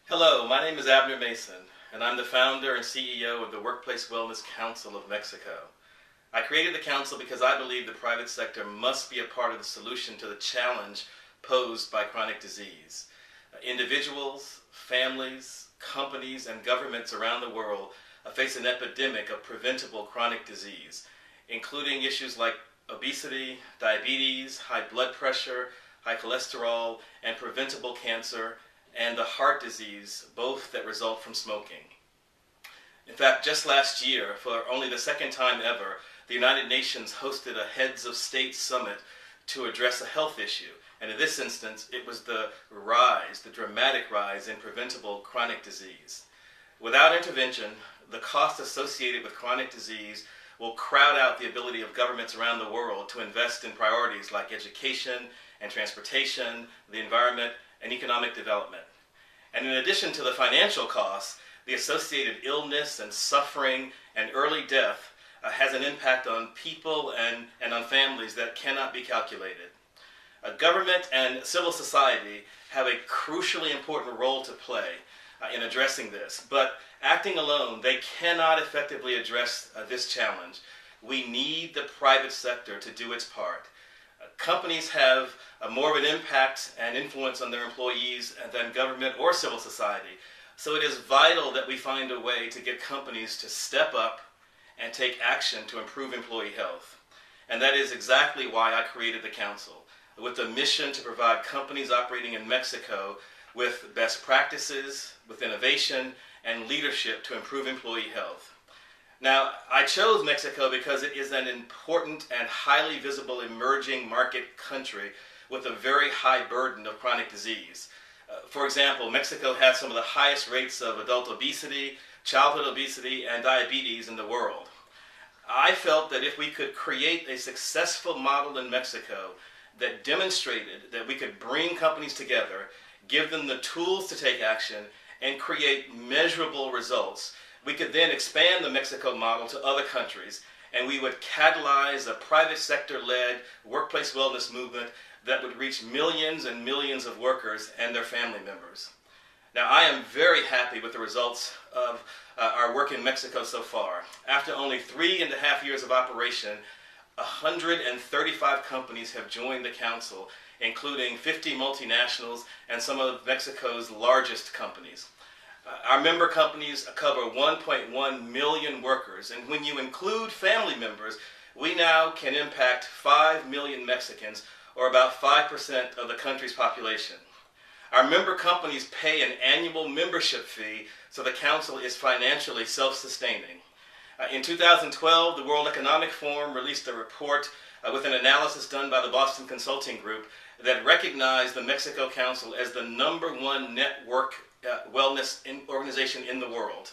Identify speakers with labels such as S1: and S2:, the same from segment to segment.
S1: Hello, my name is Abner and I'm the founder and CEO of the Workplace Wellness Council of Mexico. I created the council because I believe the private sector must be a part of the solution to the challenge posed by chronic disease. Individuals, families, companies, and governments around the world face an epidemic of preventable chronic disease, including issues like obesity, diabetes, high blood pressure, high cholesterol, and preventable cancer, and the heart disease, both that result from smoking. In fact, just last year, for only the second time ever, the United Nations hosted a Heads of State Summit to address a health issue. And in this instance, it was the dramatic rise in preventable chronic disease. Without intervention, the cost associated with chronic disease will crowd out the ability of governments around the world to invest in priorities like education and transportation, the environment, and economic development. And in addition to the financial costs, the associated illness and suffering and early death has an impact on people and on families that cannot be calculated. Government and civil society have a crucially important role to play in addressing this, but acting alone, they cannot effectively address this challenge. We need the private sector to do its part. Companies have more of an impact and influence on their employees than government or civil society. So it is vital that we find a way to get companies to step up and take action to improve employee health. And that is exactly why I created the council, with the mission to provide companies operating in Mexico with best practices, with innovation, and leadership to improve employee health. Now, I chose Mexico because it is an important and highly visible emerging market country with a very high burden of chronic disease. For example, Mexico has some of the highest rates of adult obesity, childhood obesity, and diabetes in the world. I felt that if we could create a successful model in Mexico that demonstrated that we could bring companies together, give them the tools to take action, and create measurable results, we could then expand the Mexico model to other countries, and we would catalyze a private sector-led workplace wellness movement that would reach millions and millions of workers and their family members. Now, I am very happy with the results of our work in Mexico so far. After only 3.5 years of operation, 135 companies have joined the council, including 50 multinationals and some of Mexico's largest companies. Our member companies cover 1.1 million workers, and when you include family members, we now can impact 5 million Mexicans, or about 5% of the country's population. Our member companies pay an annual membership fee, so the council is financially self-sustaining. In 2012, the World Economic Forum released a report with an analysis done by the Boston Consulting Group that recognized the Mexico Council as the #1 network wellness organization in the world.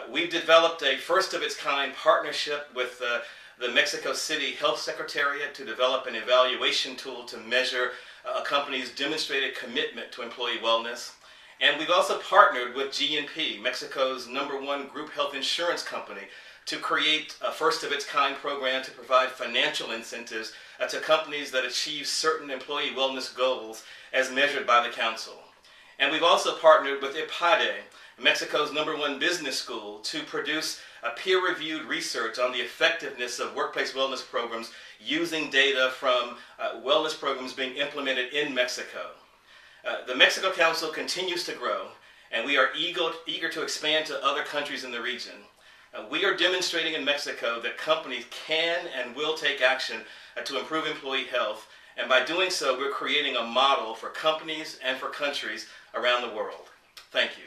S1: We've developed a first-of-its-kind partnership with the Mexico City Health Secretariat to develop an evaluation tool to measure a company's demonstrated commitment to employee wellness. And we've also partnered with GNP, Mexico's #1 group health insurance company, to create a first-of-its-kind program to provide financial incentives to companies that achieve certain employee wellness goals as measured by the Council. And we've also partnered with IPADE, Mexico's #1 business school, to produce a peer-reviewed research on the effectiveness of workplace wellness programs using data from wellness programs being implemented in Mexico. The Mexico Council continues to grow, and we are eager to expand to other countries in the region. We are demonstrating in Mexico that companies can and will take action to improve employee health, and by doing so, we're creating a model for companies and for countries around the world. Thank you.